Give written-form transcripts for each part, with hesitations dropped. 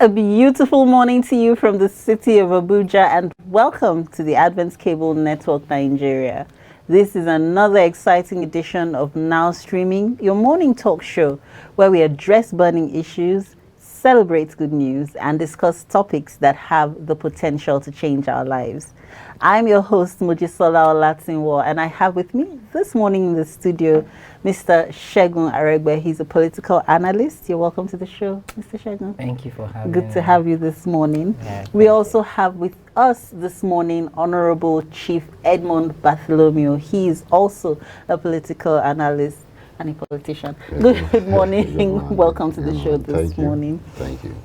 A beautiful morning to you from the city of Abuja, and welcome to the Advent Cable Network Nigeria. This is another exciting edition of Now Streaming, your morning talk show where we address burning issues, celebrate good news, and discuss topics that have the potential to change our lives. I'm your host, Mojisola Olatinwo, and I have with me this morning in the studio Mr. Segun Aregbe. He's a political analyst. You're welcome to the show, Mr. Segun. Thank you for having me. Good to have you this morning. Yeah, we also have with us this morning Honorable Chief Edmond Bartholomew. He is also a political analyst and a politician. Good morning. Good morning. Welcome to the show this morning. Thank you.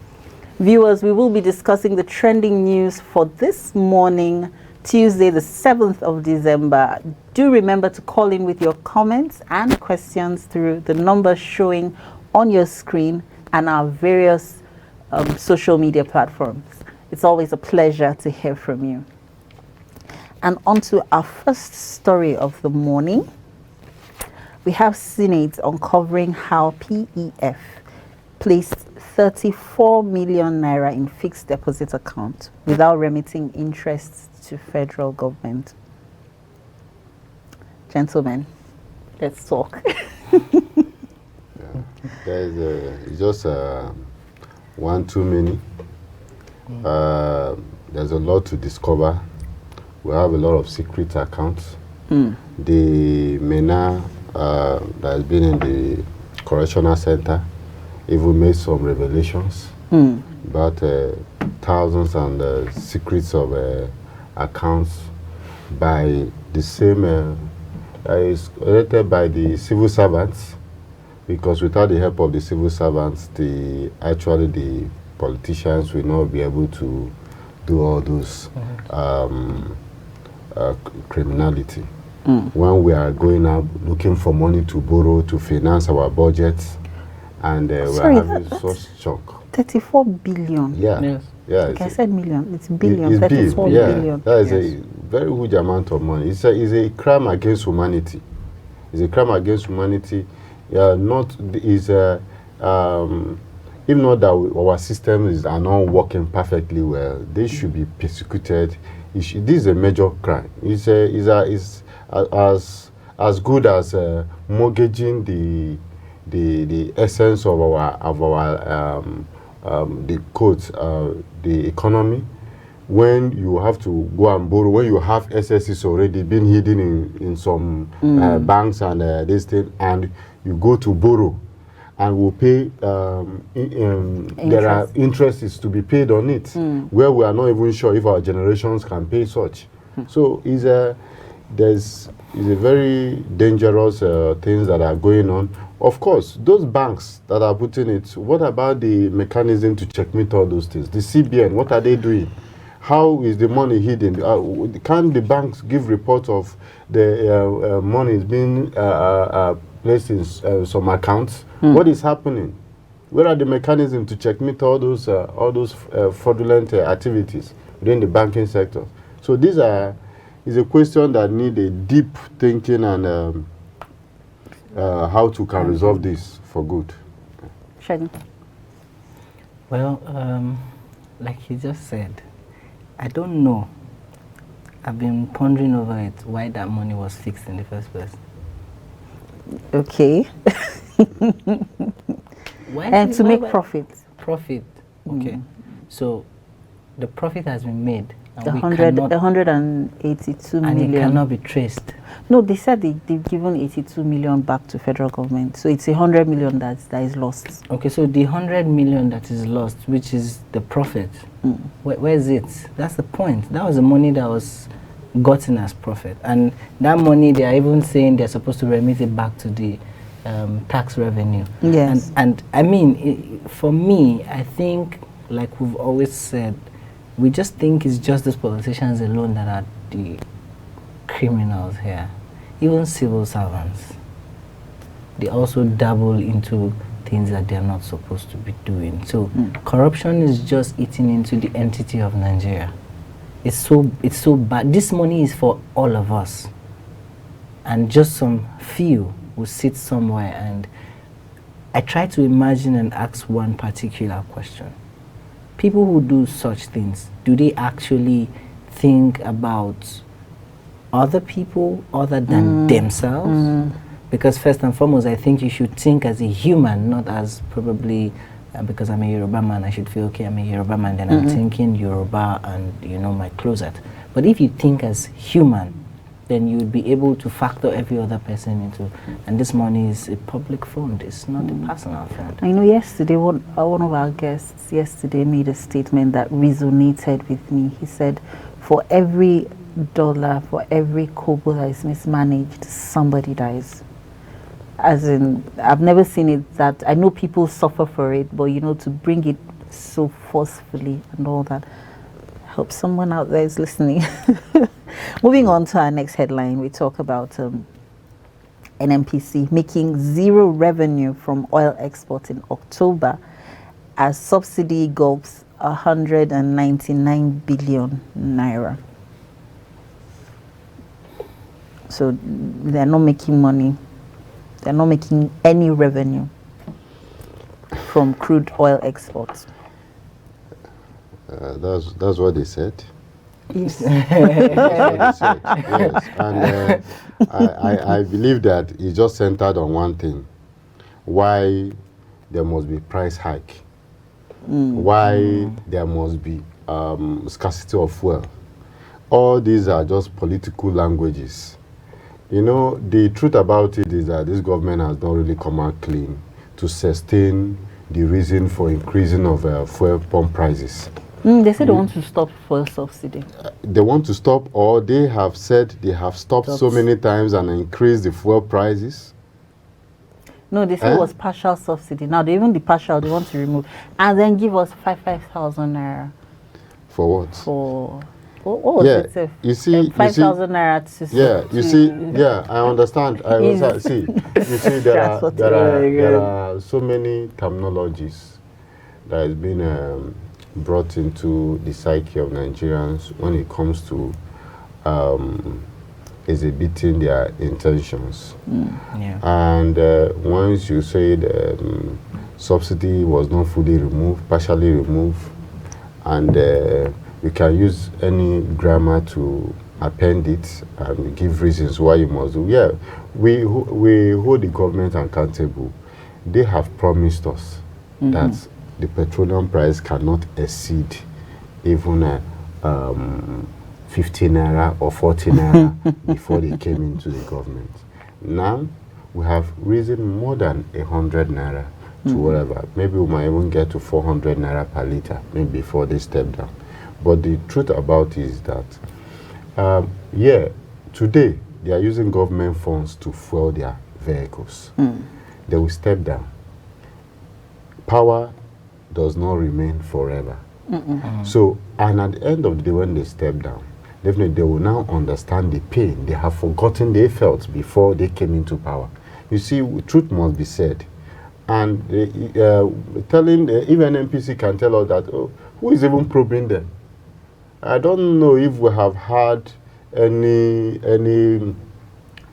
Viewers, we will be discussing the trending news for this morning, Tuesday, the 7th of December. Do remember to call in with your comments and questions through the numbers showing on your screen and our various social media platforms. It's always a pleasure to hear from you. And on to our first story of the morning. We have Senate uncovering how PEF placed 34 million naira in fixed deposit account without remitting interest to federal government. Gentlemen, let's talk. It's just one too many. There's a lot to discover. We have a lot of secret accounts. The MENA that has been in the correctional center even made some revelations about thousands and secrets of accounts by the same is created by the civil servants, because without the help of the civil servants, the politicians will not be able to do all those criminality. When we are going out looking for money to borrow to finance our budgets, and we're having such shock. 34 billion. Yeah. Yes. Yeah. Like I said million. It's billion. It's 34 big. billion. That is a very huge amount of money. It's a crime against humanity. It's a crime against humanity. If not that our systems are not working perfectly well, they should be persecuted. This is a major crime. It's as good as mortgaging the essence of the codes, the economy. When you have to go and borrow, when you have SSs already been hidden in some banks and this thing, and you go to borrow, and will pay, there are interests to be paid on it, where we are not even sure if our generations can pay such. So there's a very dangerous things that are going on. Of course, those banks that are putting it, what about the mechanism to checkmate all those things? The CBN, what are they doing? How is the money hidden? Can the banks give reports of the money is being placed in some accounts? What is happening? Where are the mechanisms to checkmate all those fraudulent activities within the banking sector? So is a question that needs a deep thinking and how to can resolve this for good. Segun. Well, like he just said, I don't know. I've been pondering over it, why that money was fixed in the first place. Okay. And to make profit. Profit. Okay. So the profit has been made. The 182 million. And it cannot be traced. No, they said they've given 82 million back to federal government. So it's 100 million that is lost. Okay, so the 100 million that is lost, which is the profit, where is it? That's the point. That was the money that was gotten as profit. And that money, they are even saying they're supposed to remit it back to the tax revenue. Yes. And I mean, for me, I think, like we've always said, we just think it's just those politicians alone that are the criminals here. Even civil servants, they also dabble into things that they're not supposed to be doing. So corruption is just eating into the entity of Nigeria. It's so bad. This money is for all of us. And just some few will sit somewhere, and I try to imagine and ask one particular question. people who do such things, do they actually think about other people other than themselves? Because first and foremost, I think you should think as a human, not as probably because I'm a Yoruba man, I should feel, okay, I'm a Yoruba man, then I'm thinking Yoruba and, you know, my closet. But if you think as human, then you would be able to factor every other person into, and this money is a public fund, it's not a personal fund. I know yesterday, one of our guests yesterday made a statement that resonated with me. He said, for every dollar, for every kobo that is mismanaged, somebody dies. As in, I've never seen it that, I know people suffer for it, but you know, to bring it so forcefully and all that, I hope someone out there is listening. Moving on to our next headline, we talk about NNPC making zero revenue from oil exports in October as subsidy gulps 199 billion naira. So they're not making money. They're not making any revenue from crude oil exports. That's what they said. Yes. That's what they said. Yes. And I believe that it's just centered on one thing: why there must be price hike, why there must be scarcity of fuel. All these are just political languages. You know, the truth about it is that this government has not really come out clean to sustain the reason for increasing of fuel pump prices. They said they want to stop fuel subsidy. They want to stop, or they have said they have stopped so many times and increased the fuel prices. No, they said it was partial subsidy. Now, even the partial, they want to remove. And then give us 5,000 naira. For what? For... What was it? You see, 5,000 naira to... Yeah, you see, yeah, I understand. I also see. You see, there are so many terminologies that has been brought into the psyche of Nigerians when it comes to exhibiting their intentions. Yeah. And once you said subsidy was not fully removed, partially removed, and you can use any grammar to append it and give reasons why you must do. Yeah, we hold the government accountable. They have promised us that the petroleum price cannot exceed even 50 naira or 40 naira before they came into the government. Now we have risen more than 100 naira to whatever. Maybe we might even get to 400 naira per liter, maybe before they step down. But the truth about it is that, yeah, today they are using government funds to fuel their vehicles. They will step down. Power does not remain forever. So, and at the end of the day, when they step down, definitely they will now understand the pain they have forgotten they felt before they came into power. You see, truth must be said. And telling, even NPC can tell us that, oh, who is even probing them? I don't know if we have had any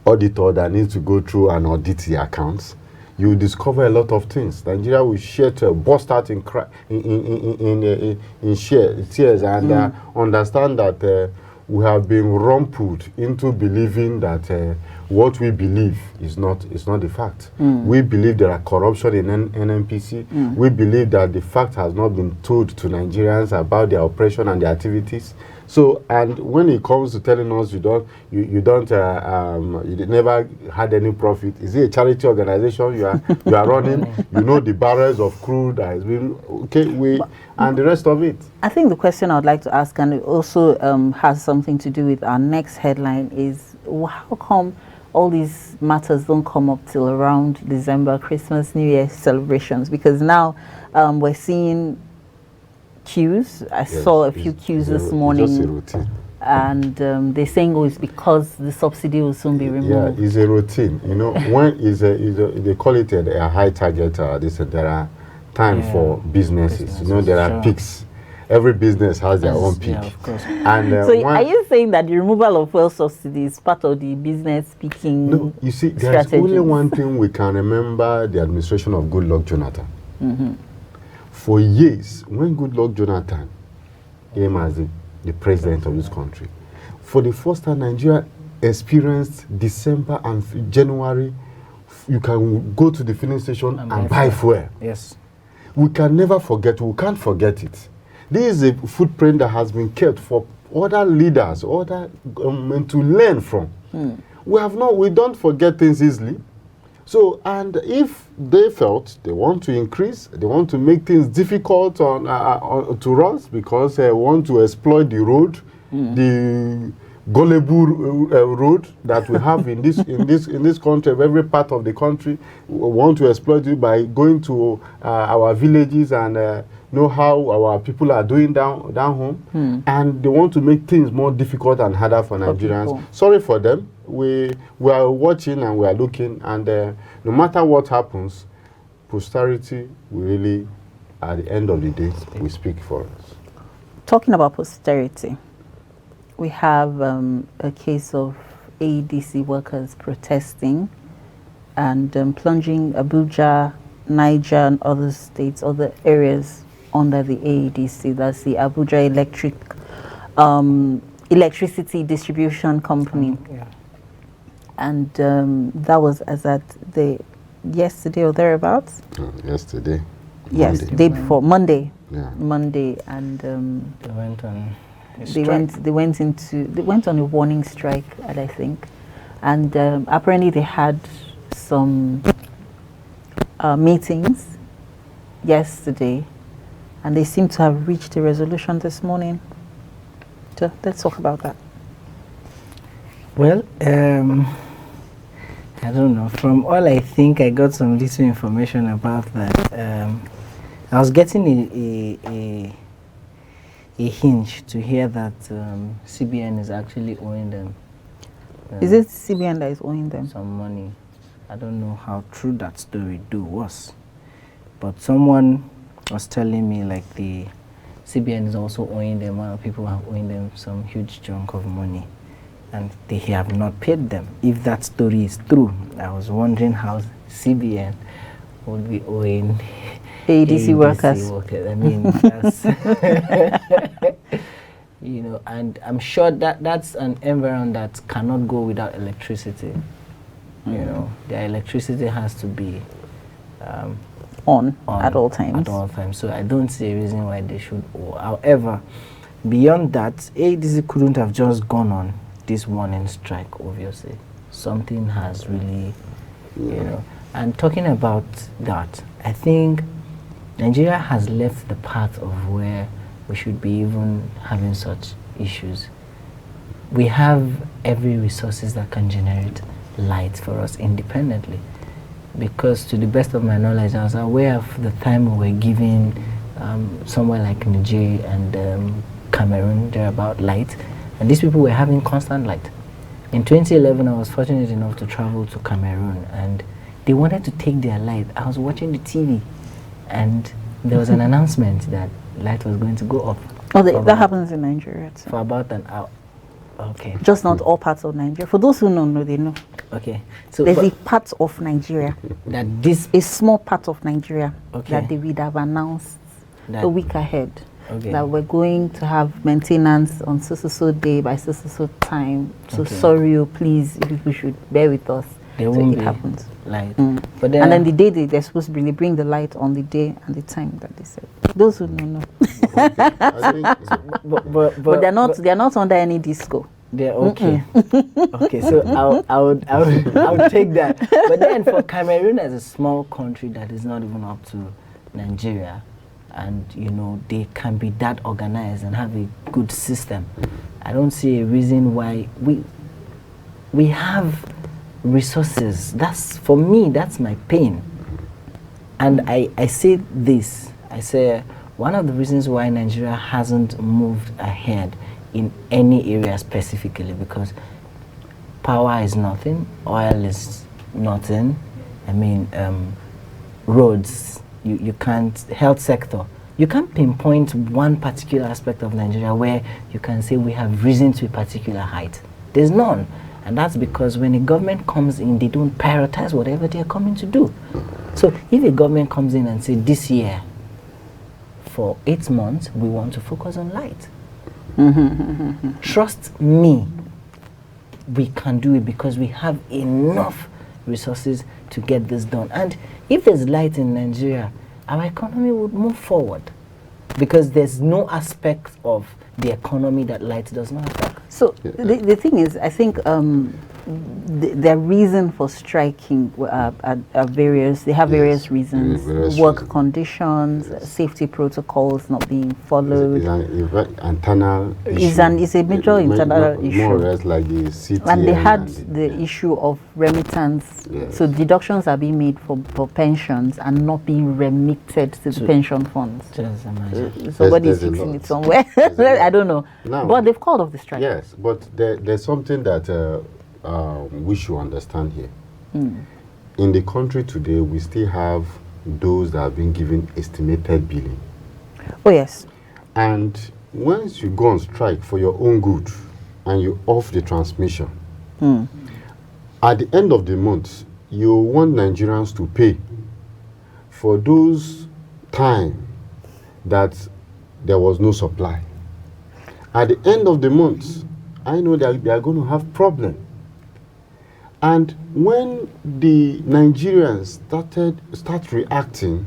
auditor that needs to go through and audit the accounts. You will discover a lot of things. Nigeria will burst out in tears and understand that we have been rumpled into believing that what we believe is not the fact. We believe there are corruption in NNPC. We believe that the fact has not been told to Nigerians about their operation and their activities. So, and when it comes to telling us you never had any profit, is it a charity organization you are running? You know the barrels of crude that has been and the rest of it. I think the question I would like to ask, and it also has something to do with our next headline, is how come all these matters don't come up till around December, Christmas, New Year celebrations? Because now we're seeing queues. I saw a few queues this morning. Just a routine. And they're saying, oh, it's because the subsidy will soon be removed. Yeah, it's a routine. You know, when they call it a high target, there are time for businesses. You know, there are peaks. Every business has their own peak. Yeah, of course. And so are you saying that the removal of fuel subsidy is part of the business peaking? No, you see, there's only one thing we can remember the administration of Goodluck Jonathan. for years, when Goodluck Jonathan came as the president of this country, for the first time, Nigeria experienced December and January. You can go to the filling station and buy fuel. Yes. We can never forget, we can't forget it. This is a footprint that has been kept for other leaders, other government to learn from. We don't forget things easily. So, and if they felt they want to increase, they want to make things difficult to us because they want to exploit the road, the gullible road that we have in this country, every part of the country, we want to exploit it by going to our villages and know how our people are doing down home, and they want to make things more difficult and harder for Nigerians. Sorry for them. We are watching and we are looking, and no matter what happens, posterity will really, at the end of the day, will speak for us. Talking about posterity, we have a case of AEDC workers protesting and plunging Abuja, Niger, and other states, other areas under the AEDC. That's the Abuja Electricity Distribution Company. Yeah. And that was as at yesterday or thereabouts. Yesterday. Yes, Monday. day before Monday. Yeah. Monday, and They went on. they went on a warning strike, I think, and apparently they had some meetings yesterday, and they seem to have reached a resolution this morning. So let's talk about that. Well, I don't know. From all I think, I got some little information about that. I was getting a hinge to hear that CBN is actually owing them. Is it CBN that is owing them some money? I don't know how true that story was, but someone was telling me like the CBN is also owing them. Other people are owing them some huge chunk of money, and they have not paid them. If that story is true, I was wondering how CBN would be owing AEDC workers. I mean, that's you know, and I'm sure that that's an environment that cannot go without electricity. You know, their electricity has to be on at all times. At all times. So I don't see a reason why they should owe. However, beyond that, AEDC couldn't have just gone on this warning strike, obviously. Something has really, you know. And talking about that, I think Nigeria has left the path of where we should be even having such issues. We have every resources that can generate light for us independently. Because to the best of my knowledge, I was aware of the time we were giving somewhere like Niger and Cameroon, they're about light. And these people were having constant light. In 2011, I was fortunate enough to travel to Cameroon, and they wanted to take their light. I was watching the TV, and there was an announcement that light was going to go up. Oh, that happens in Nigeria too. For about an hour. Okay. Just not all parts of Nigeria. For those who don't know, they know. Okay. So there's a part of Nigeria, that this a small part of Nigeria, okay, that they would have announced a week ahead. Okay. That we're going to have maintenance on so day by so time. So sorry, please, you should bear with us. There won't it be happens. Light. But then, and then the day they're supposed to be, they bring the light on the day and the time that they said. Those who don't know. But they're not under any disco. They're okay. Okay, so I would take that. But then for Cameroon as a small country that is not even up to Nigeria, and you know they can be that organized and have a good system, I don't see a reason why we have resources. That's, for me, that's my pain. And I say this, I say one of the reasons why Nigeria hasn't moved ahead in any area specifically, because power is nothing, oil is nothing, I mean roads, you can't, health sector, you can't pinpoint one particular aspect of Nigeria where you can say we have risen to a particular height. There's none. And that's because when a government comes in, they don't prioritize whatever they're coming to do. So if a government comes in and says this year, for 8 months, we want to focus on light. Trust me, we can do it because we have enough resources to get this done. And if there's light in Nigeria, our economy would move forward because there's no aspect of the economy that light does not affect. So the thing is, I think their reason for striking are various. They have various reasons: work conditions, safety protocols not being followed. It's a major internal issue. More or less like the city. And they had the issue of remittance. Yes. So deductions are being made for pensions and not being remitted to the pension funds. Just imagine. Somebody's fixing it somewhere. I don't know. Now, but they've called off the strike. Yes, but there's something that we should understand here. In the country today, we still have those that have been given estimated billing. Oh, yes. And once you go on strike for your own good and you off the transmission, at the end of the month, you want Nigerians to pay for those time that there was no supply. At the end of the month, I know that they are going to have problem. And when the Nigerians start reacting,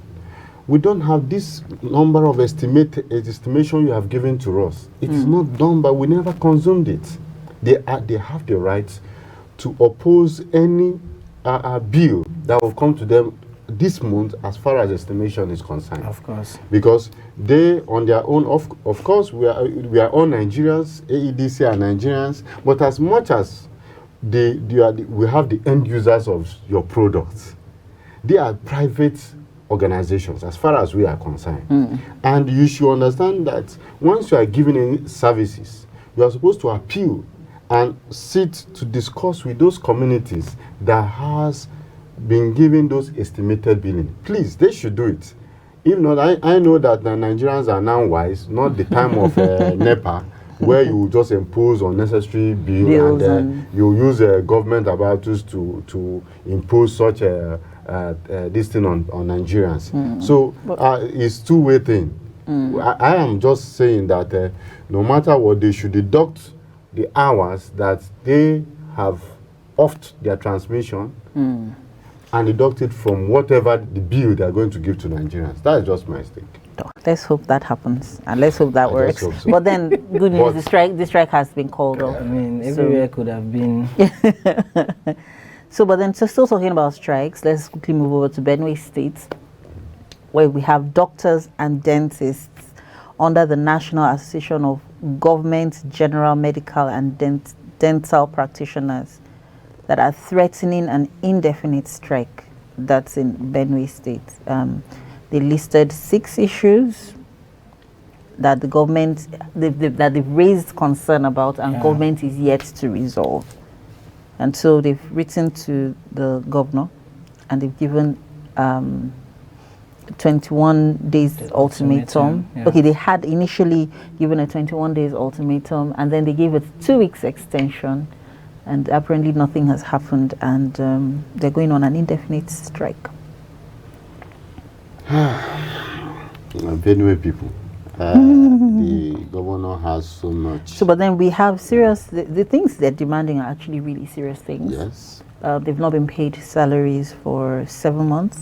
we don't have this number of estimation you have given to us. It is not done, but we never consumed it. They have the right to oppose any bill that will come to them this month as far as estimation is concerned. Of course. Because they, on their own, of course, we are all Nigerians, AEDC are Nigerians, but as much as we have the end users of your products, they are private organizations as far as we are concerned. And you should understand that once you are giving any services, you are supposed to appeal and sit to discuss with those communities that has been given those estimated billing. Please, they should do it. If not, I know that the Nigerians are now wise, not the time of NEPA, where you just impose unnecessary bills and you use government apparatus to impose such this thing on Nigerians. So it's two-way thing. I am just saying that no matter what, they should deduct the hours that they have offed their transmission and deduct it from whatever the bill they are going to give to Nigerians. That is just my stake. Let's hope that happens, and let's hope that works. Hope so. But then, good news: the strike has been called off. I mean, everywhere could have been. So, but then, still talking about strikes, let's quickly move over to Benue State, where we have doctors and dentists under the National Association of Government General Medical and Dental Practitioners that are threatening an indefinite strike. That's in Benue State. They listed 6 issues that the government that they've raised concern about, and government is yet to resolve. And so they've written to the governor, and they've given 21 days ultimatum. Yeah. Okay, they had initially given a 21 days ultimatum, and then they gave a 2 weeks extension, and apparently nothing has happened, and they're going on an indefinite strike. Benue people, the governor has so much. So, but then we have serious, the things they're demanding are actually really serious things. Yes. They've not been paid salaries for 7 months.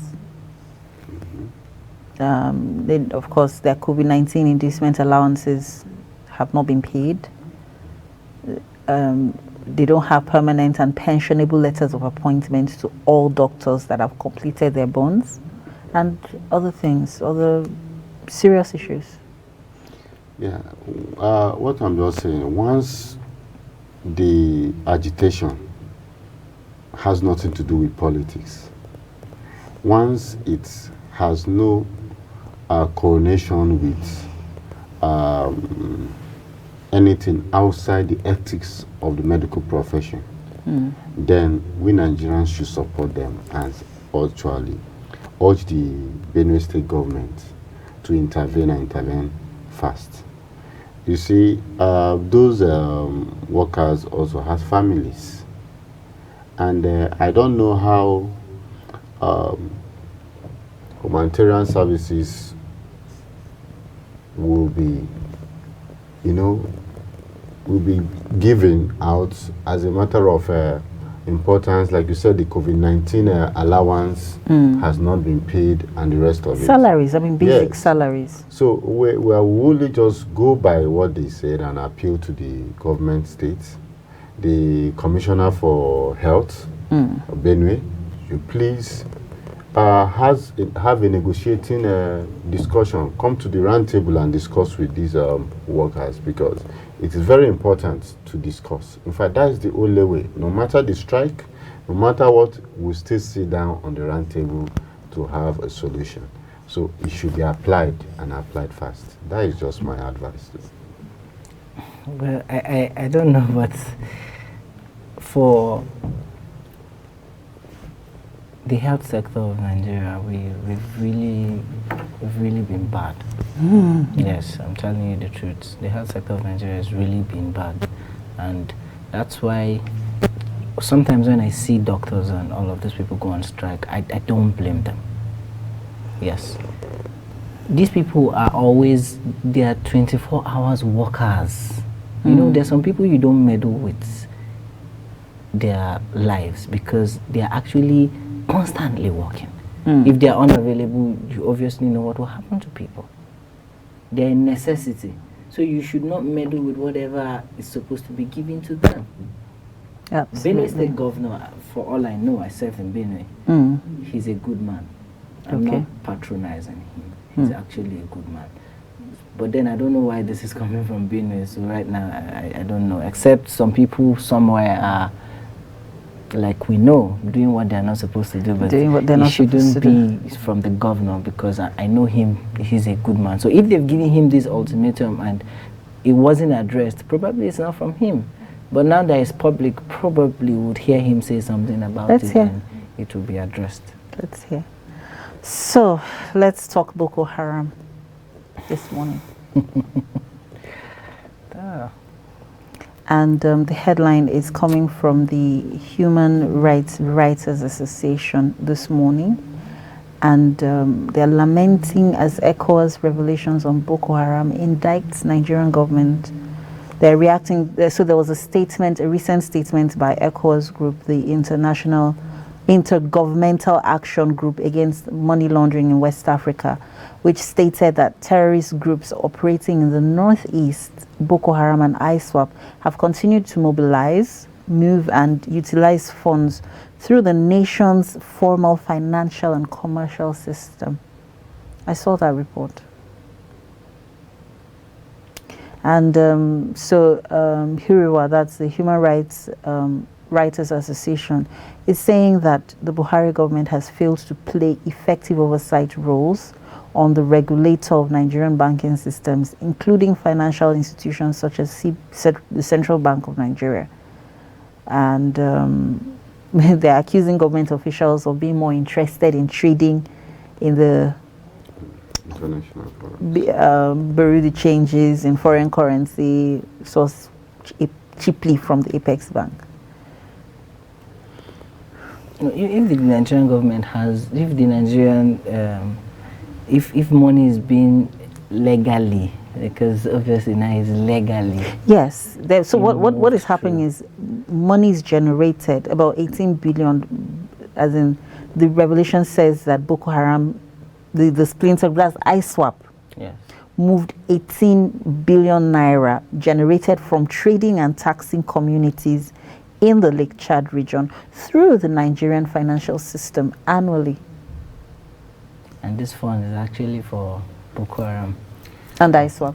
Then, of course, their COVID-19 inducement allowances have not been paid. They don't have permanent and pensionable letters of appointment to all doctors that have completed their bonds, and other things, other serious issues. Yeah, what I'm just saying, once the agitation has nothing to do with politics, once it has no correlation with anything outside the ethics of the medical profession, then we Nigerians should support them and actually urge the Benue State government to intervene and intervene fast. You see, those workers also have families, and I don't know how humanitarian services will be, will be given out as a matter of importance. Like you said, the COVID-19 allowance has not been paid, and the rest of it. Salaries, I mean basic Yes. salaries. So we will only just go by what they said and appeal to the government states. The Commissioner for Health, Benue, you please have a negotiating discussion. Come to the round table and discuss with these workers, because it is very important to discuss. In fact, that is the only way. No matter the strike, no matter what, we'll still sit down on the round table to have a solution. So it should be applied, and applied fast. That is just my advice. Well, I don't know, but for the health sector of Nigeria, we've really been bad. Yes, I'm telling you the truth. The health sector of Nigeria has really been bad, and that's why sometimes when I see doctors and all of these people go on strike, I don't blame them. Yes, these people are always, they are 24 hours workers. You know, there's some people you don't meddle with their lives because they are actually constantly working. If they are unavailable, you obviously know what will happen to people. They're a necessity. So you should not meddle with whatever is supposed to be given to them. Absolutely. Benue State Governor, for all I know, I served in Benue. He's a good man. I'm not patronizing him. He's actually a good man. But then I don't know why this is coming from Benue. So right now, I don't know. Except some people somewhere are, like we know, doing what they're not supposed to do. But doing what they're not supposed to do. It shouldn't be from the governor, because I know him. He's a good man. So if they've given him this ultimatum and it wasn't addressed, probably it's not from him. But now that it's public, probably would hear him say something about it and it will be addressed. Let's hear. So let's talk Boko Haram this morning. And the headline is coming from the Human Rights Writers Association this morning. And they're lamenting as ECOWAS revelations on Boko Haram indicts Nigerian government. They're reacting. So there was a statement, a recent statement by ECOWAS group, the International Intergovernmental Action Group Against Money Laundering in West Africa, which stated that terrorist groups operating in the northeast, Boko Haram and ISWAP, have continued to mobilize, move and utilize funds through the nation's formal financial and commercial system. I saw that report. And Huriwa, that's the Human Rights Writers Association, is saying that the Buhari government has failed to play effective oversight roles on the regulator of Nigerian banking systems, including financial institutions such as the Central Bank of Nigeria. And they're accusing government officials of being more interested in trading in the bureau de changes in foreign currency sourced cheaply from the Apex Bank. If the Nigerian government has, if the Nigerian, if money is being legally, because obviously now it's legally. Yes. So what is happening is money is generated, about 18 billion, as in the revelation says that Boko Haram, the splinter glass ISWAP, moved 18 billion naira generated from trading and taxing communities in the Lake Chad region through the Nigerian financial system annually. And this fund is actually for Boko Haram. And ISWAP.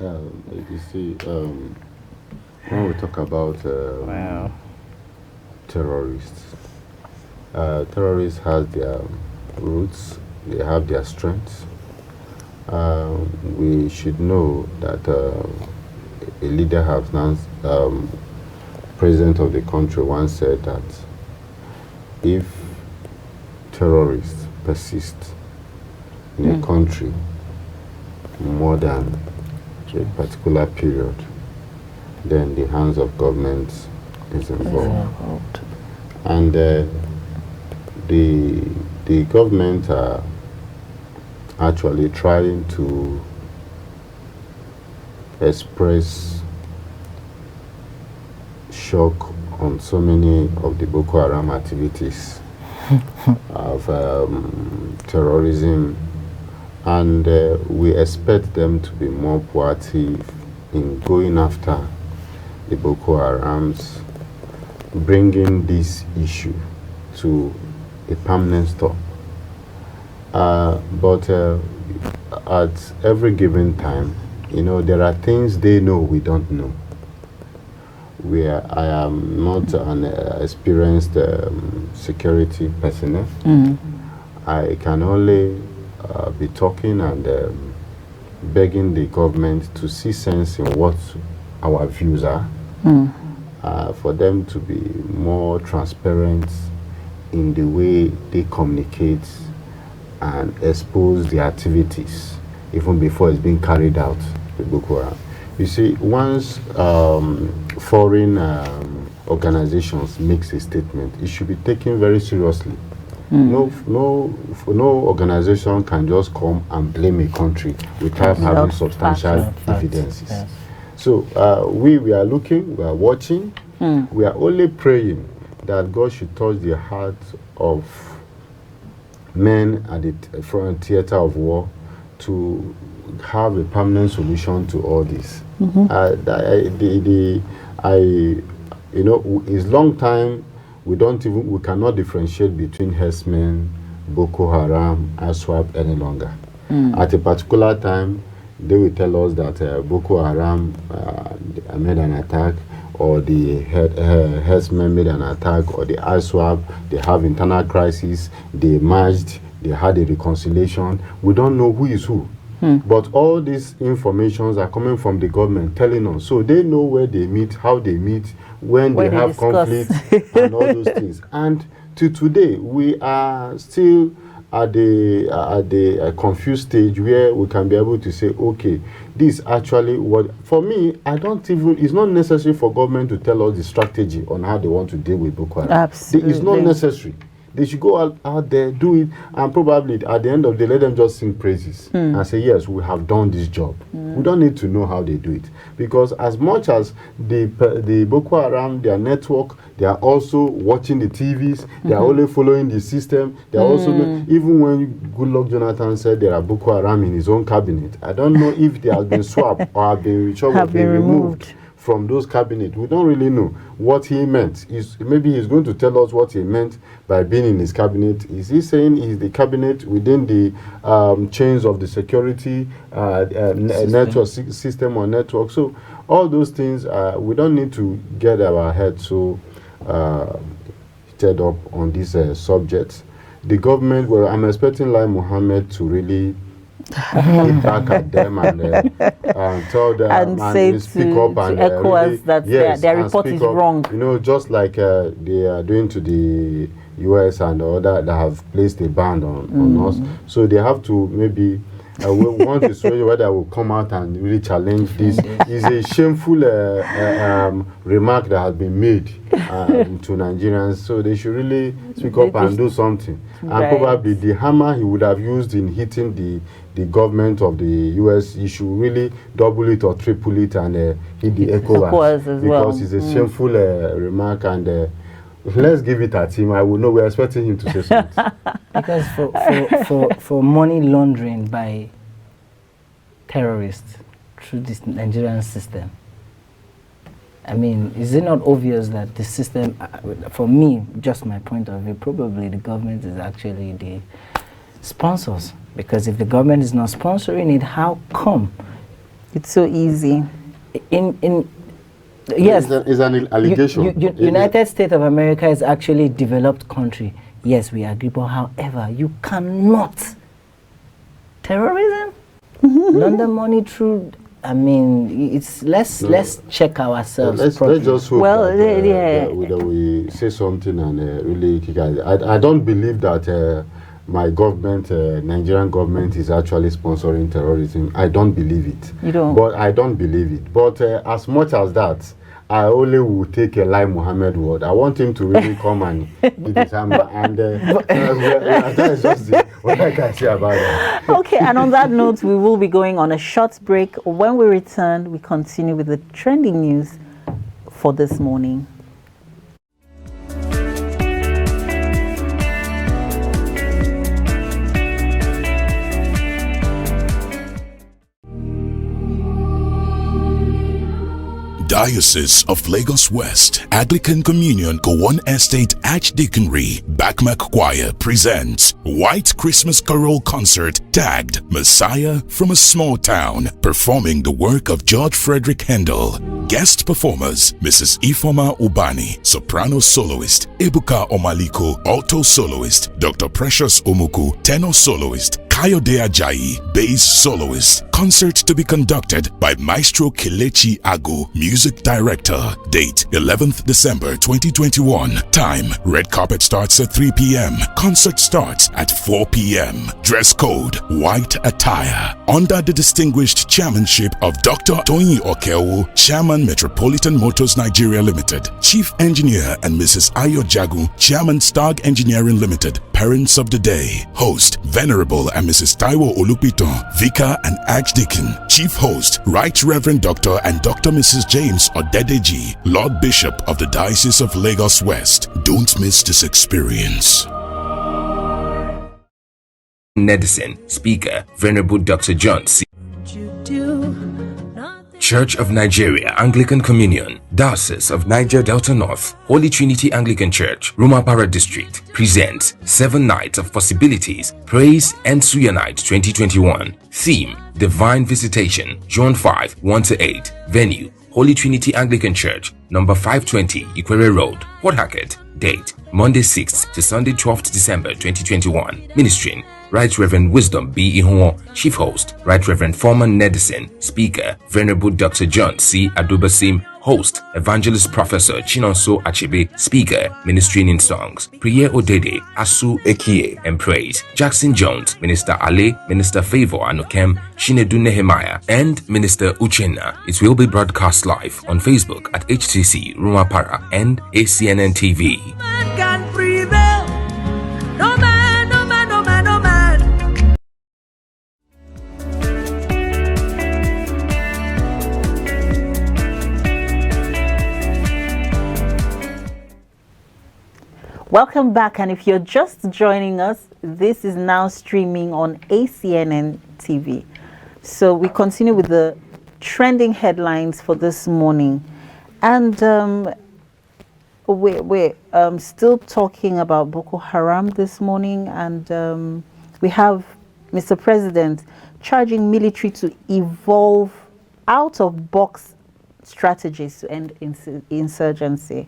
You see, when we talk about terrorists, terrorists have their roots, they have their strengths. We should know that a leader has now, president of the country once said that if terrorists persist in a country more than a particular period, then the hands of government is involved. And the government are actually trying to express shock on so many of the Boko Haram activities of terrorism, and we expect them to be more proactive in going after the Boko Harams, bringing this issue to a permanent stop. But at every given time, there are things they know we don't know. I am not an experienced security personnel. I can only be talking and begging the government to see sense in what our views are, for them to be more transparent in the way they communicate and expose the activities even before it's being carried out with Boko Haram. You see, once foreign organizations makes a statement, it should be taken very seriously. No organization can just come and blame a country without having substantial evidences. Yes. So we are looking, we are watching, we are only praying that God should touch the hearts of men at the front theater of war to have a permanent solution to all this. It's long time we cannot differentiate between herdsmen, Boko Haram, ISWAP any longer. At a particular time, they will tell us that Boko Haram made an attack, or the herdsmen made an attack, or the ISWAP, they have internal crisis, they merged, they had a reconciliation. We don't know who is who. But all these informations are coming from the government telling us. So they know where they meet, how they meet, when they have conflict, and all those things. And to today, we are still at the confused stage where we can be able to say, okay, this actually what, for me, it's not necessary for government to tell us the strategy on how they want to deal with Boko Haram. Absolutely. It's not necessary. They should go out there, do it, and probably at the end of the day, let them just sing praises and say, yes, we have done this job. We don't need to know how they do it. Because as much as the Boko Haram, their network, they are also watching the TVs, they are only following the system, they are also, even when Goodluck Jonathan said there are Boko Haram in his own cabinet, I don't know if they have been swapped or have been removed from those cabinets. We don't really know what he meant. Maybe he's going to tell us what he meant by being in his cabinet. Is he saying he's the cabinet within the chains of the security network system or network? So all those things, we don't need to get our heads so heated up on these subjects. The government, well, I'm expecting Lai Mohammed to really hit back at them and tell them and say speak up and ECOWAS really, that their report is wrong. Just like they are doing to the US and other that have placed a ban on us. So they have to maybe we want to see whether will come out and really challenge this. Is a shameful remark that has been made to Nigerians. So they should really speak up and do something. Right. And probably the hammer he would have used in hitting the government of the US, he should really double it or triple it and hit the ECOWAS as because it's a shameful remark. And let's give it at him. I will know we're expecting him to say something. Because for money laundering by terrorists through this Nigerian system, I mean, is it not obvious that the system, for me, just my point of view, probably the government is actually the sponsors? Because if the government is not sponsoring it, how come? It's so easy. Yes, it's an allegation. United States of America is actually a developed country. Yes, we agree, but however, you cannot. Terrorism? Launder money through, I mean, it's let's check ourselves. Let's just hope that we say something and really kick out. I don't believe that my government, Nigerian government, is actually sponsoring terrorism. I don't believe it. You don't? But I don't believe it. But as much as that, I only will take a Lai Muhammad word. I want him to really come and do this. And that's just what I can say about that. Okay, and on that note, we will be going on a short break. When we return, we continue with the trending news for this morning. Diocese of Lagos West Anglican Communion Gowon Estate Archdeaconry Bakmak Choir presents White Christmas Carol Concert tagged Messiah from a Small Town, performing the work of George Frederick Handel. Guest performers Mrs. Ifoma Ubani, soprano soloist, Ebuka Omaliko, alto soloist, Dr. Precious Omuku, tenor soloist, Kayode Ajayi, bass soloist. Concert to be conducted by Maestro Kelechi Agu, music director. Date 11th December 2021. Time, red carpet starts at 3 p.m. Concert starts at 4 p.m. Dress code, white attire. Under the distinguished chairmanship of Dr. Toyin Okeowo, Chairman Metropolitan Motors Nigeria Limited, Chief Engineer, and Mrs. Ayo Jagu, Chairman Stag Engineering Limited. Parents of the day. Host, Venerable and Mrs. Taiwo Olupiton, Vicar and Archdeacon. Chief Host, Right Reverend Dr. and Dr. Mrs. James Odedeji, Lord Bishop of the Diocese of Lagos West. Don't miss this experience. Medicine, Speaker, Venerable Dr. John C. Church of Nigeria Anglican Communion, Diocese of Niger Delta North, Holy Trinity Anglican Church, Rumapara District, presents 7 Nights of Possibilities, Praise and Suya Night 2021. Theme, Divine Visitation, John 5, 1-8. Venue, Holy Trinity Anglican Church, number 520, Ikwere Road, Port Harcourt. Date, Monday 6th to Sunday 12th December 2021. Ministering, Right Reverend Wisdom B. Ihonwo, Chief Host, Right Reverend Foreman Nedison, Speaker, Venerable Dr. John C. Adubasim, Host, Evangelist Professor Chinonso Achebe, Speaker, Ministering in Songs, Priye Odede, Asu Ekie, and Praise, Jackson Jones, Minister Ale, Minister Favor Anokem, Shinedu Nehemiah, and Minister Uchenna. It will be broadcast live on Facebook at HTC Rumapara and ACNNTV. Welcome back, and if you're just joining us, this is now streaming on ACNN TV. So we continue with the trending headlines for this morning, and we're still talking about Boko Haram this morning, and we have Mr. President charging military to evolve out-of-box strategies to end insurgency.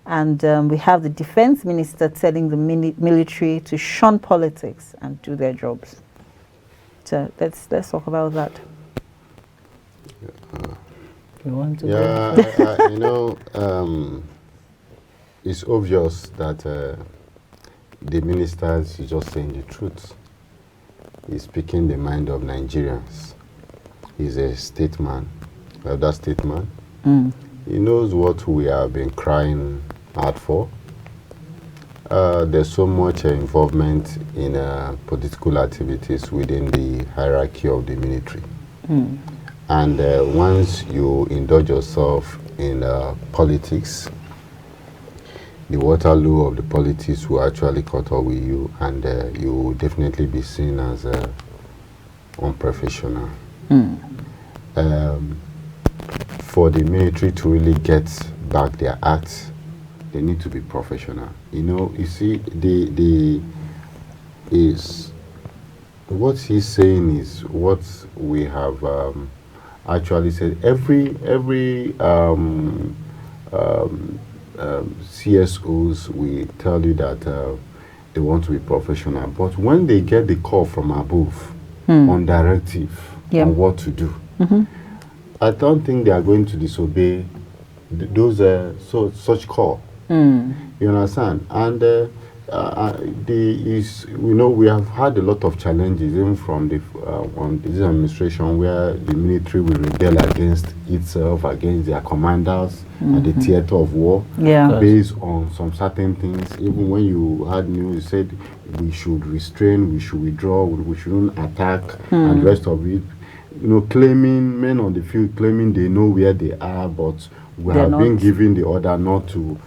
And we have the defense minister telling the military to shun politics and do their jobs. So let's talk about that. You want to go? It's obvious that the minister is just saying the truth. He's speaking the mind of Nigerians. He's a statesman, elder statesman. He knows what we have been crying out for. There's so much involvement in political activities within the hierarchy of the military. And once you indulge yourself in politics, the Waterloo of the politics will actually cut off with you, and you will definitely be seen as unprofessional. For the military to really get back their acts, they need to be professional. You see, what he's saying is what we have actually said. Every CSOs will tell you that they want to be professional, but when they get the call from above on directive on what to do, I don't think they are going to disobey those such call. You understand? And we have had a lot of challenges even from the on this administration, where the military will rebel against itself, against their commanders at the theater of war, based on some certain things. Even when you had news, said we should restrain, we should withdraw, we shouldn't attack, and the rest of it. Claiming, men on the field claiming they know where they are, but we have been given the order not to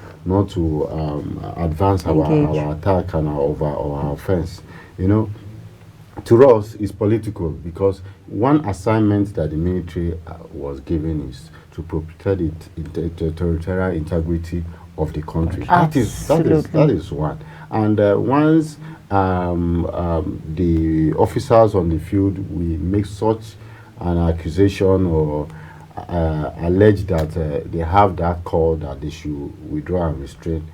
advance our attack and our offense. To us, it's political, because one assignment that the military was given is to protect the territorial integrity of the country. That is one. And once the officers on the field we make such an accusation or allege that they have that call that they should withdraw and restrain,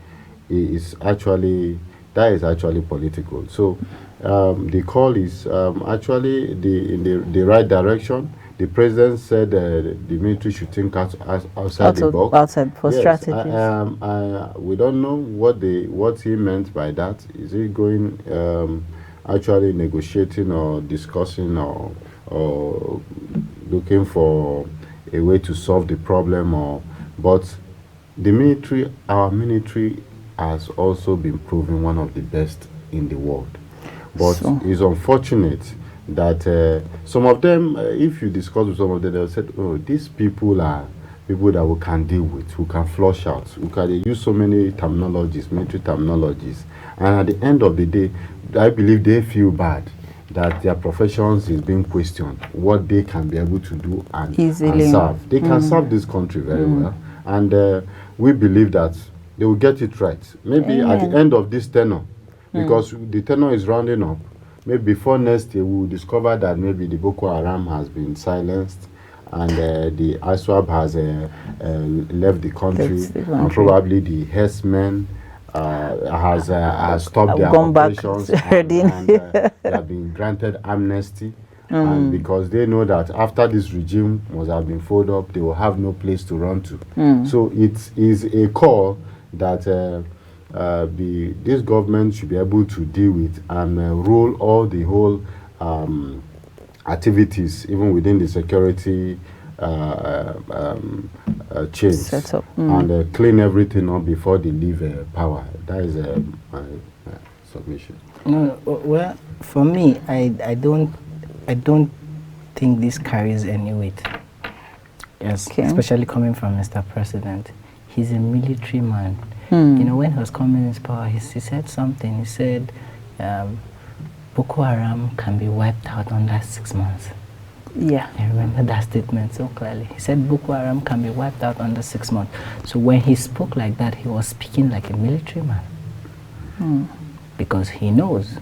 that is actually political. So the call is actually in the right direction. The president said the military should think outside the box. Outside for strategies. We don't know what he meant by that. Is he going actually negotiating or discussing or looking for a way to solve the problem? But our military has also been proven one of the best in the world. But it's unfortunate that some of them, if you discuss with some of them, they'll say, oh, these people are people that we can deal with, who can flush out, they use so many terminologies, military terminologies. And at the end of the day, I believe they feel bad that their professions is being questioned, what they can be able to do and serve. They can serve this country very well. And we believe that they will get it right. Maybe at the end of this tenure, because the tenure is rounding up, maybe before next year we will discover that maybe the Boko Haram has been silenced and the ISWAP has left the country, and probably the herdsmen has stopped their operations and they have been granted amnesty. And because they know that after this regime must have been folded up, they will have no place to run to. So it is a call that this government should be able to deal with and rule all the whole activities, even within the security chains, and clean everything up before they leave power. That is my submission. No, well, for me, I don't think this carries any weight. Yes, especially coming from Mr. President. He's a military man. When he was coming into power, he said something. He said, Boko Haram can be wiped out under 6 months. Yeah. I remember that statement so clearly. He said Boko Haram can be wiped out under 6 months. So when he spoke like that, he was speaking like a military man. Because he knows.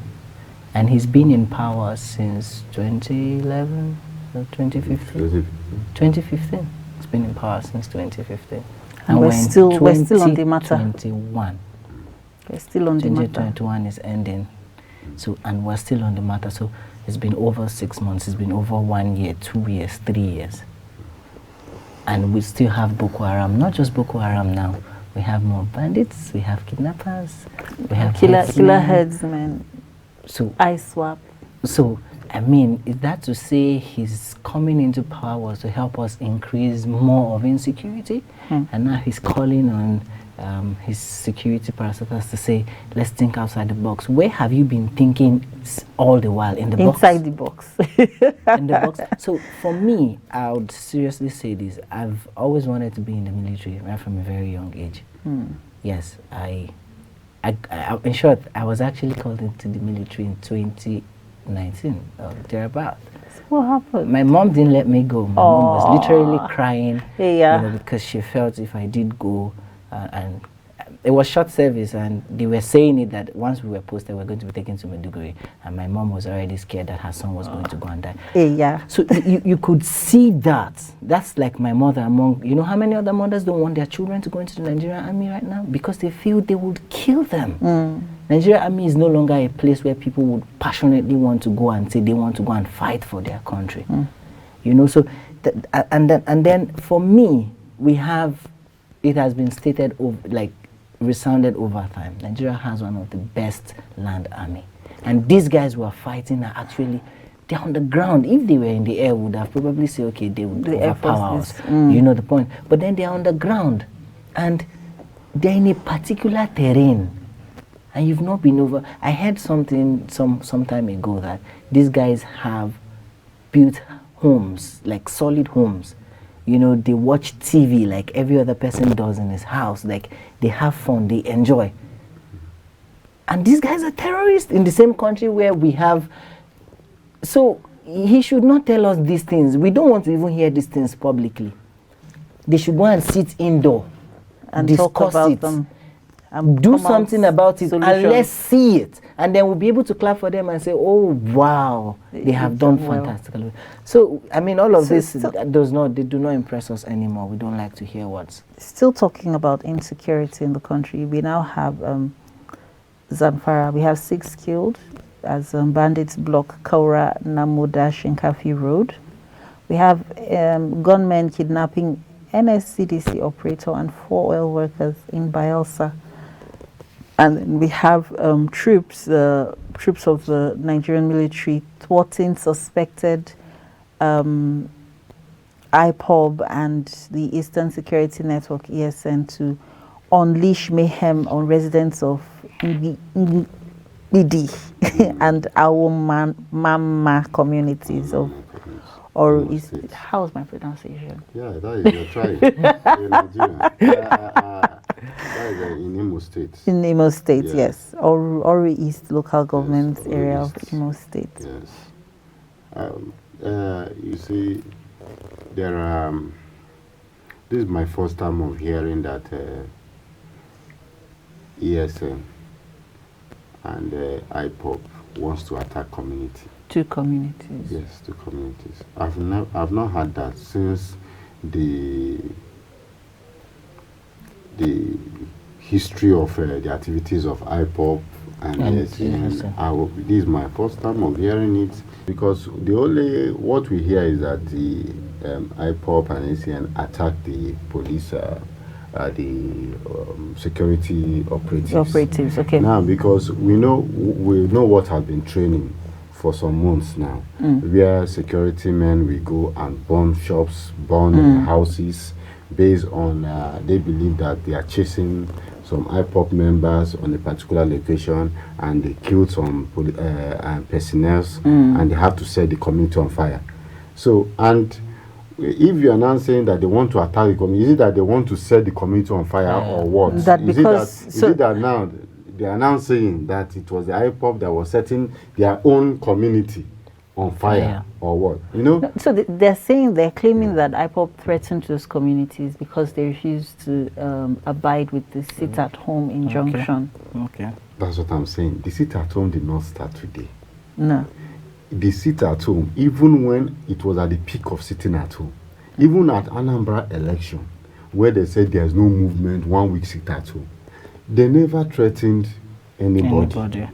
And he's been in power since 2011 or 2015? 2015. He's been in power since 2015. And we're still on the matter. 2021. We're still on the matter. 2021 is ending. So, and we're still on the matter. So it's been over 6 months. It's been over 1 year, 2 years, 3 years. And we still have Boko Haram. Not just Boko Haram now. We have more bandits. We have kidnappers. We have killer headsmen. So ISWAP. So I mean, is that to say his coming into power was to help us increase more of insecurity? And now he's calling on his security parastatals to say, let's think outside the box. Where have you been thinking all the while? In the box? Inside the box. In the box. So for me, I would seriously say this. I've always wanted to be in the military right from a very young age. Yes, in short, I was actually called into the military in 2019 or thereabout. What happened? My mom didn't let me go. My mom was literally crying, because she felt if I did go, and it was short service, and they were saying it that once we were posted, we were going to be taken to Maiduguri, and my mom was already scared that her son was going to go and die. So you could see that. That's like my mother among, how many other mothers don't want their children to go into the Nigerian army right now? Because they feel they would kill them. Nigerian army is no longer a place where people would passionately want to go and say they want to go and fight for their country. So, and then for me, it has been stated over, like resounded over time. Nigeria has one of the best land army. And these guys who are fighting are actually, they're on the ground. If they were in the air, we would have probably said, okay, they would overpower us. You know the point. But then they're on the ground. And they're in a particular terrain. And you've not been over. I heard something some time ago that these guys have built homes, like solid homes. You know, they watch TV like every other person does in his house. Like, they have fun, they enjoy. And these guys are terrorists in the same country where we have. So he should not tell us these things. We don't want to even hear these things publicly. They should go and sit indoor and discuss talk about it. them. Do something about it, solutions. and let's see it, and then we'll be able to clap for them and say, "Oh wow, they have done well. fantastically." So I mean, all of So this they do not impress us anymore. We don't like to hear words. Still talking about insecurity in the country, we now have Zamfara. We have 6 killed as bandits block Kaura Namuda Shinkafi Road. We have gunmen kidnapping NSCDC operator and 4 oil workers in Bayelsa. And then we have troops of the Nigerian military thwarting suspected IPOB and the Eastern Security Network ESN to unleash mayhem on residents of Idi and Mama communities of, or is how's my pronunciation? Yeah, that is your tribe in Nigeria. That is in Imo State. In Imo State, Yeah. yes. Ori East local government Ori area East. of Imo State. Yes. You see, there are. This is my first time of hearing that ESN and IPOP wants to attack community. 2 communities. Yes, 2 communities. I've not had that since the history of the activities of IPOP and ESN. This is my first time of hearing it, because what we hear is that the IPOP and ACN attack the police, the security operatives. Okay. Now, because we know what has been training for some months now, where security men will go and burn shops, burn houses, based on they believe that they are chasing some IPOP members on a particular location, and they killed some personnel, and they have to set the community on fire. So, and if you are now saying that they want to attack the community, is it that they want to set the community on fire or what? Is it that now they are now saying that it was the IPOP that was setting their own community on fire or what? You know? So they're claiming that IPOP threatened those communities because they refused to abide with the sit-at-home injunction. Okay. That's what I'm saying. The sit-at-home did not start today. No. The sit-at-home, even when it was at the peak of sitting at home, even at Anambra election, where they said there's no movement, 1 week sit-at-home, they never threatened anybody.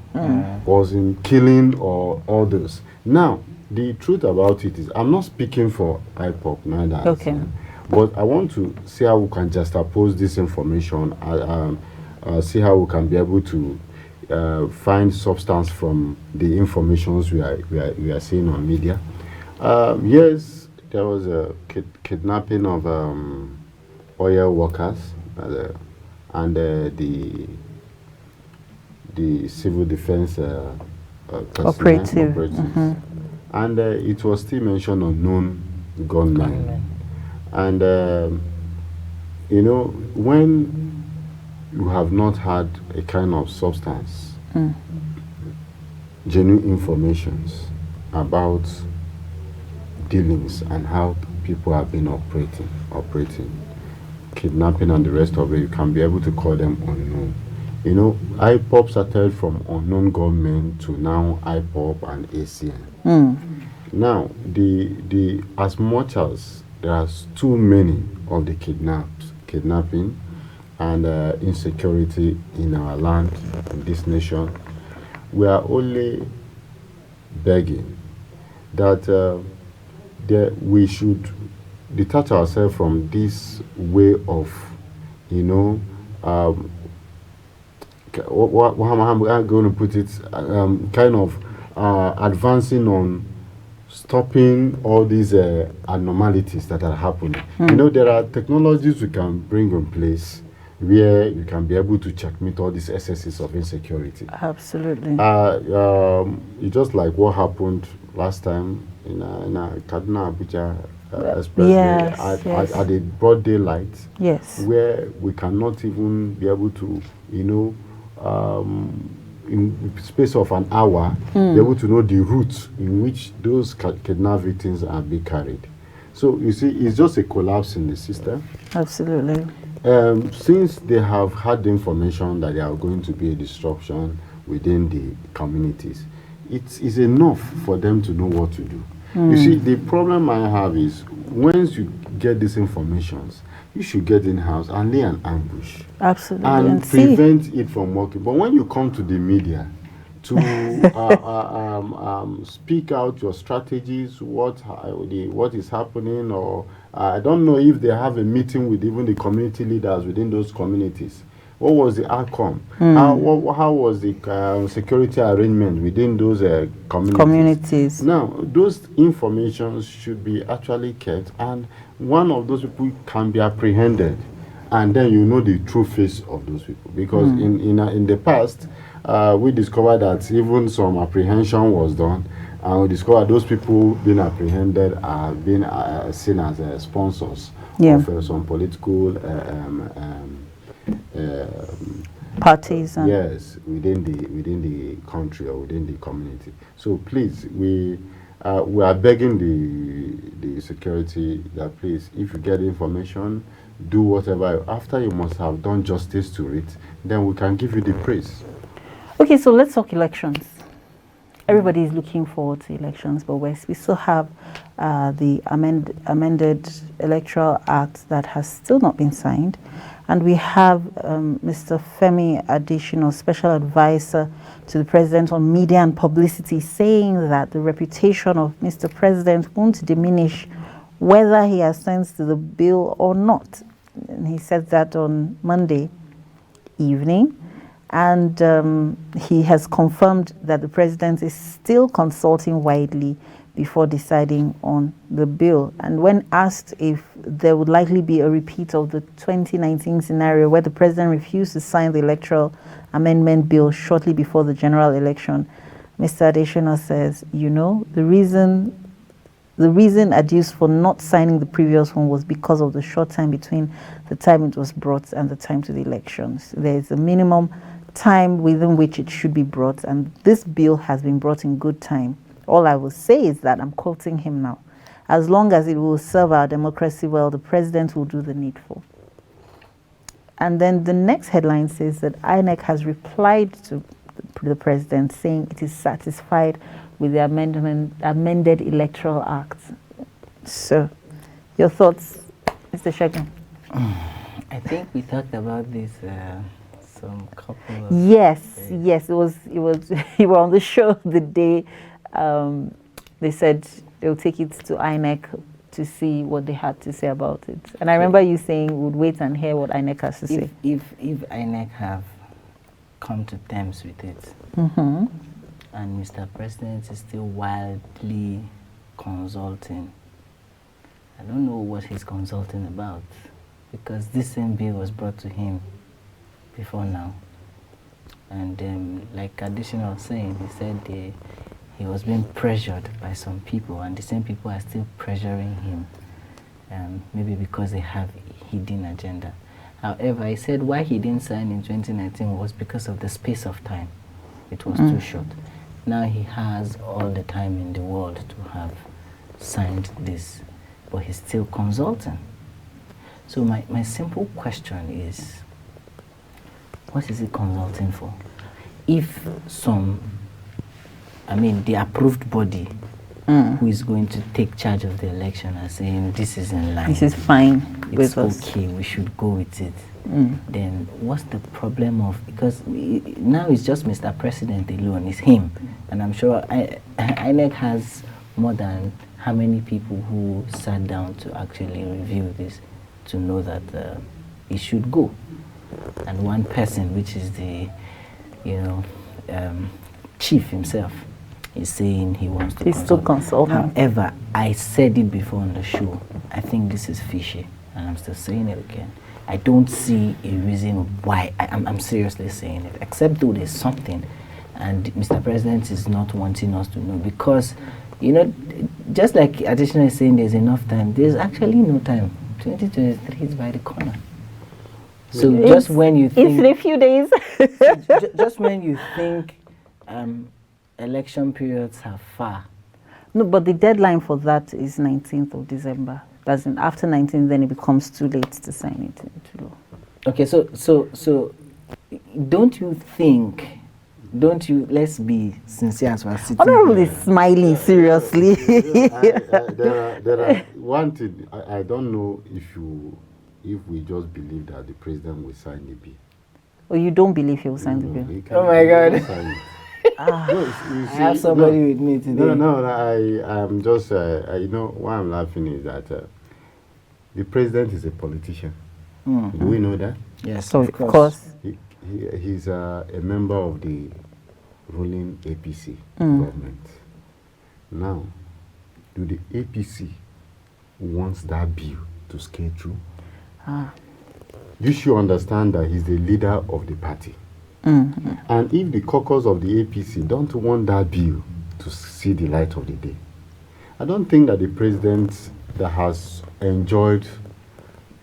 Was in killing or others. Now, the truth about it is, I'm not speaking for IPOP, neither. Okay. But I want to see how we can juxtapose this information, see how we can be able to find substance from the informations we are seeing on media. Yes, there was a kidnapping of oil workers and the civil defense operatives. And it was still mentioned unknown gunmen. And you know, when you have not had a kind of substance, genuine informations about dealings and how people have been operating, kidnapping and the rest of it, you can be able to call them unknown. You know, IPOP started from unknown gunmen to now IPOP and ACN. Now, as much as there are too many of the kidnapping and insecurity in our land, in this nation, we are only begging that we should detach ourselves from this way of, how am I going to put it, kind of advancing on stopping all these abnormalities that are happening. You know, there are technologies we can bring in place where you can be able to checkmate all these excesses of insecurity. Absolutely. It's just like what happened last time in Kaduna Abuja Expressway Yes, yes. at the broad daylight. Yes. Where we cannot even be able to, you know, in space of an hour, be able to know the route in which those kidnapped victims are being carried. So you see, it's just a collapse in the system. Absolutely. Since they have had the information that there are going to be a disruption within the communities, it is enough for them to know what to do. You see, the problem I have is once you get these informations, you should get in-house and lay an ambush. Absolutely. And prevent it from working. But when you come to the media to speak out your strategies, what is happening, or I don't know if they have a meeting with even the community leaders within those communities. What was the outcome? How was the security arrangement within those communities? Now, those information should be actually kept, and one of those people can be apprehended, and then you know the true face of those people. Because in the past, we discovered that even some apprehension was done, and we discovered those people being apprehended are being seen as sponsors of some political parties. Yes, within the country or within the community. So please, we are begging the security that please, if you get information, do whatever. After you must have done justice to it, then we can give you the praise. Okay, so let's talk elections. Everybody is looking forward to elections, but we still have the amended Electoral Act that has still not been signed. And we have Mr. Femi Additional, Special Advisor to the President on Media and Publicity, saying that the reputation of Mr. President won't diminish whether he assents to the bill or not. And he said that on Monday evening. And he has confirmed that the President is still consulting widely before deciding on the bill. And when asked if there would likely be a repeat of the 2019 scenario where the President refused to sign the electoral amendment bill shortly before the general election, Mr. Adesina says, you know, the reason adduced for not signing the previous one was because of the short time between the time it was brought and the time to the elections. There is a minimum time within which it should be brought, and this bill has been brought in good time. All I will say is that, I'm quoting him now, as long as it will serve our democracy well, the President will do the needful. And then the next headline says that INEC has replied to the President saying it is satisfied with the amended Electoral Act. So, your thoughts, Mr. Shegun? I think we talked about this some couple of yes, days. Yes, it was you were on the show the day they said they'll take it to INEC to see what they had to say about it. And I remember you saying we'd wait and hear what INEC has to say. If INEC have come to terms with it, Mm-hmm. and Mr. President is still wildly consulting, I don't know what he's consulting about, because this same bill was brought to him before now. And like Additional was saying, he said he was being pressured by some people, and the same people are still pressuring him, maybe because they have a hidden agenda. However, he said why he didn't sign in 2019 was because of the space of time. It was too short. Now he has all the time in the world to have signed this, but he's still consulting. So my simple question is, what is he consulting for? If the approved body who is going to take charge of the election are saying this is in line, This is fine it's with us. okay, we should go with it, then what's the problem of, because now it's just Mr. President alone, it's him, and I'm sure INEC has more than how many people who sat down to actually review this to know that it should go. And one person, which is the you know, chief himself is saying he wants to He's still consulting. However, I said it before on the show. I think this is fishy, and I'm still saying it again. I don't see a reason why. I'm seriously saying it, except though there's something, and Mr. President is not wanting us to know, because, you know, just like Additional is saying there's enough time, there's actually no time. 2023 is by the corner. So just when you think... It's in a few days. just when you think election periods are far. No, but the deadline for that is 19th of December. That's in, after 19th, then it becomes too late to sign it into law. Okay, so don't you think... Don't you, let's be sincere as we're sitting Honorable here. is smiling seriously. There are one thing, I don't know if we just believe that the president will sign the bill. Or you don't believe he will sign the bill? Oh my God. I I have somebody with me today. I'm just, you know, why I'm laughing is that the president is a politician. Mm-hmm. Do we know that? Yes, So, of course. He's a member of the ruling APC government. Now, do the APC wants that bill to scale through? You should understand that he's the leader of the party. And if the caucus of the APC don't want that bill to see the light of the day, I don't think that the president that has enjoyed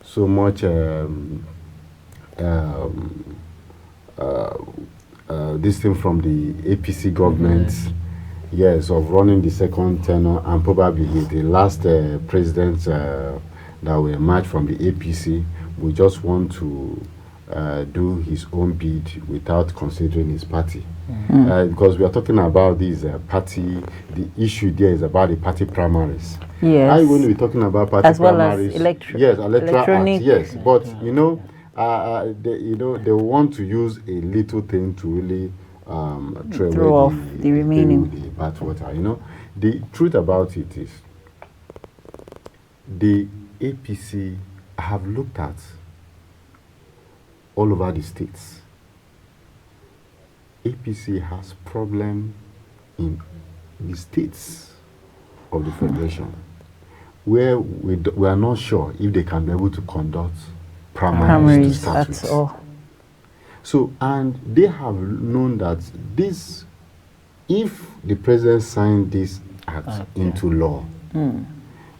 so much this thing from the APC government, yes, of running the second tenure, and probably the last president that will emerge from the APC will just want to do his own bid without considering his party. Because we are talking about this party, the issue there is about the party primaries. Yes. I'm going to be talking about party as well primaries. as yes, electoral electronic. act, yes, but you know, they want to use a little thing to really throw off the remaining bad water. You know, the truth about it is the APC have looked at all over the states. APC has problem in the states of the federation where we are not sure if they can be able to conduct primaries to start that's with. all. So, and they have known that this, if the president signed this act into law,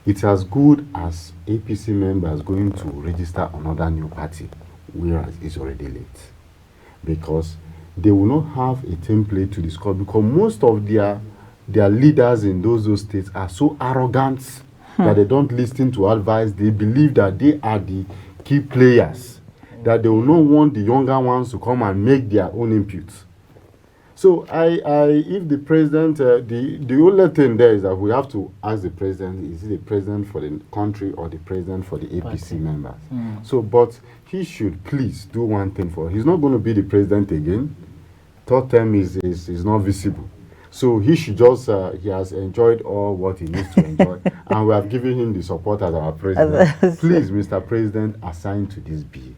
it's as good as APC members going to register another new party, whereas it's already late. Because they will not have a template to discuss, because most of their leaders in those states are so arrogant that they don't listen to advice. They believe that they are the key players, that they will not want the younger ones to come and make their own inputs. So if the president, the only thing there is that we have to ask the president, is he the president for the country or the president for the APC members? So, but he should please do one thing for, he's not going to be the president again. Third term is not visible. So he should just, he has enjoyed all what he needs to enjoy, and we have given him the support as our president. Please, Mr. President, assign to this bill.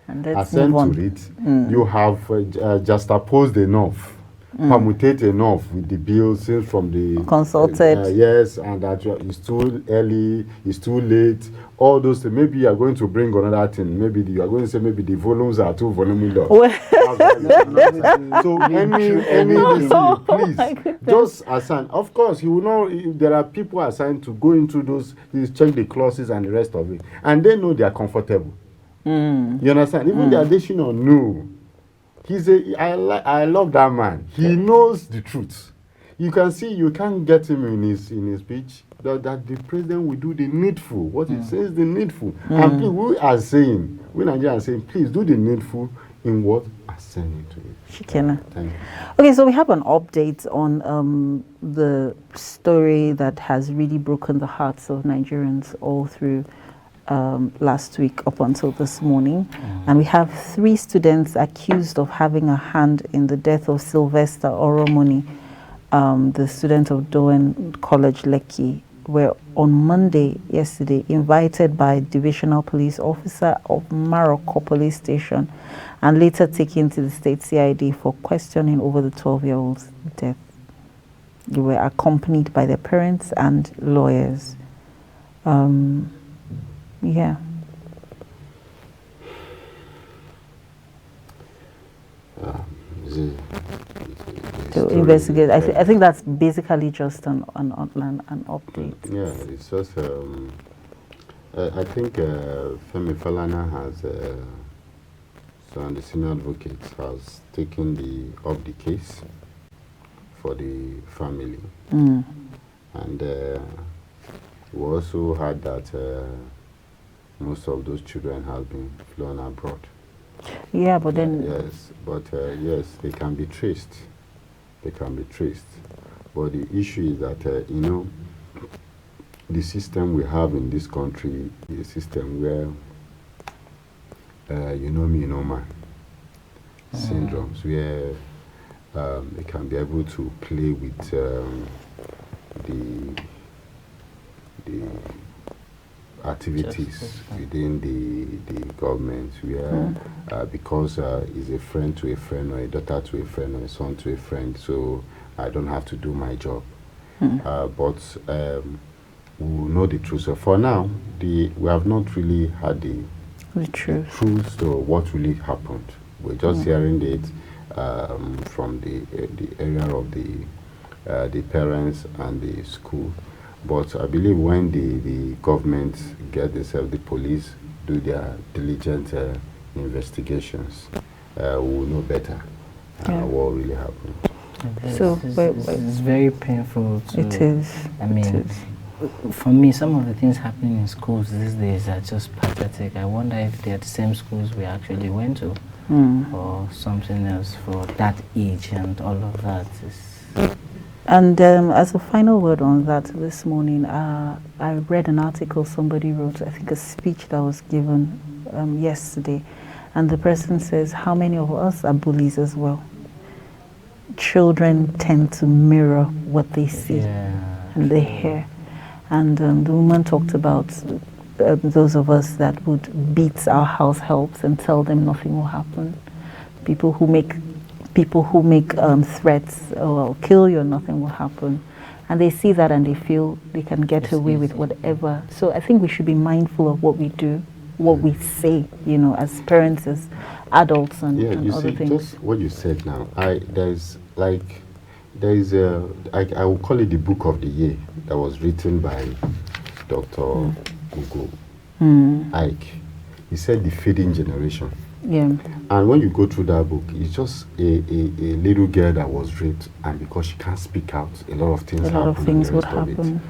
And let's Assign move on. to it. You have just opposed enough, permutate enough with the bill since from the Consulted. yes, and that it's too early, it's too late. All those things. Maybe you are going to bring another thing. Maybe you are going to say maybe the volumes are too voluminous. So please just assign. Of course, you will know there are people assigned to go into those, check the clauses and the rest of it, and they know they are comfortable. You understand? Even the additional no. I love that man. He knows the truth. You can see, you can't get him in his speech that the president will do the needful. What he says, the needful. And we are saying, we Nigerians are saying, please do the needful in what? Ascending to it. Shikena. Thank you. Okay, so we have an update on the story that has really broken the hearts of Nigerians all through last week up until this morning. And we have 3 students accused of having a hand in the death of Sylvester Oromoni, the student of Doen College Lekki, were on Monday, yesterday, invited by divisional police officer of Maroko police station and later taken to the state CID for questioning over the 12-year-old's death. They were accompanied by their parents and lawyers. Yeah. To investigate. I think that's basically just an update. Yeah, it's just. I think Femi Falana has, so the senior advocate has taken up the case for the family, and we also heard that most of those children have been flown abroad. Yeah, but then yes, but yes, they can be traced. They can be traced. But the issue is that the system we have in this country is a system where you know me, you know man syndromes, where they can be able to play with the activities within the government, where because he's a friend to a friend, or a daughter to a friend, or a son to a friend, so I don't have to do my job. But we know the truth. So for now, we have not really had the truth to what really happened. We're just hearing it from the area of the parents and the school. But I believe when the government get themselves, the police do their diligent investigations, we'll know better what really happened. So it's very painful. It is. I mean, for me, some of the things happening in schools these days are just pathetic. I wonder if they're the same schools we actually went to, or something else for that age and all of that. And as a final word on that, this morning, I read an article somebody wrote, I think a speech that was given yesterday, and the person says, how many of us are bullies as well? Children tend to mirror what they see and they hear. And the woman talked about those of us that would beat our house helps and tell them nothing will happen. People who make threats or kill you and nothing will happen, and they see that and they feel they can get away with whatever. So I think we should be mindful of what we do, what we say, as parents, as adults, and other things. Just what you said now, I will call it the book of the year that was written by Dr. Ugo Ike. He said the feeding generation. Yeah. And when you go through that book, it's just a little girl that was raped, and because she can't speak out, a lot of things would happen.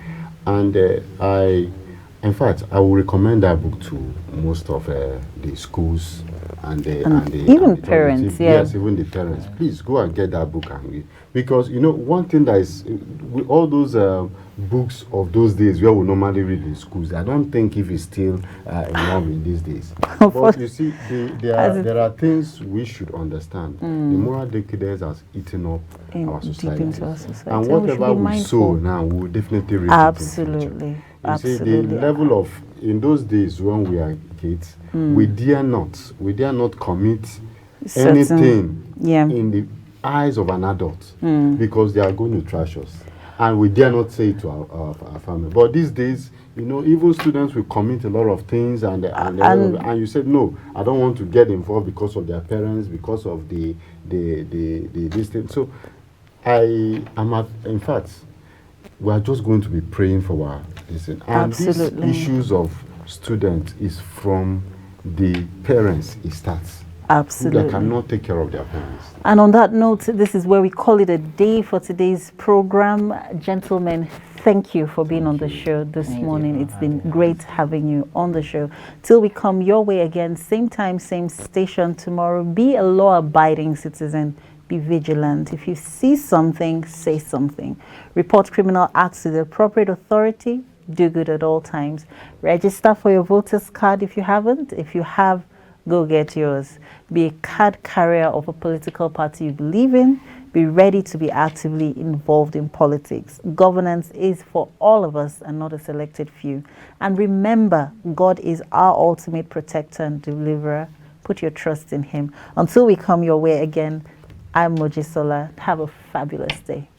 And in fact, I will recommend that book to most of the schools and even parents. Yes, even the parents. Please go and get that book and read, because one thing that is with all those books of those days where we normally read in schools, I don't think if it's still enough in these days. But you see, there are things we should understand. The moral decadence has eaten up our society. And whatever we sow now, we will definitely reap it. Absolutely. You see, the level of, in those days when we are kids, we dare not commit anything in the eyes of an adult, because they are going to trash us. And we dare not say it to our family. But these days, even students will commit a lot of things, and you said, no, I don't want to get involved because of their parents, because of this thing. So in fact, we are just going to be praying for our listen. And Absolutely. These issues of students is from the parents it starts. Absolutely. They cannot take care of their parents. And on that note, this is where we call it a day for today's program. Gentlemen, thank you for being on the show this morning. It's been great having you on the show. Till we come your way again, same time, same station tomorrow. Be a law-abiding citizen. Be vigilant. If you see something, say something. Report criminal acts to the appropriate authority. Do good at all times. Register for your voter's card if you haven't. If you have, go get yours. Be a card carrier of a political party you believe in. Be ready to be actively involved in politics. Governance is for all of us and not a selected few. And remember, God is our ultimate protector and deliverer. Put your trust in him. Until we come your way again, I'm Mojisola. Have a fabulous day.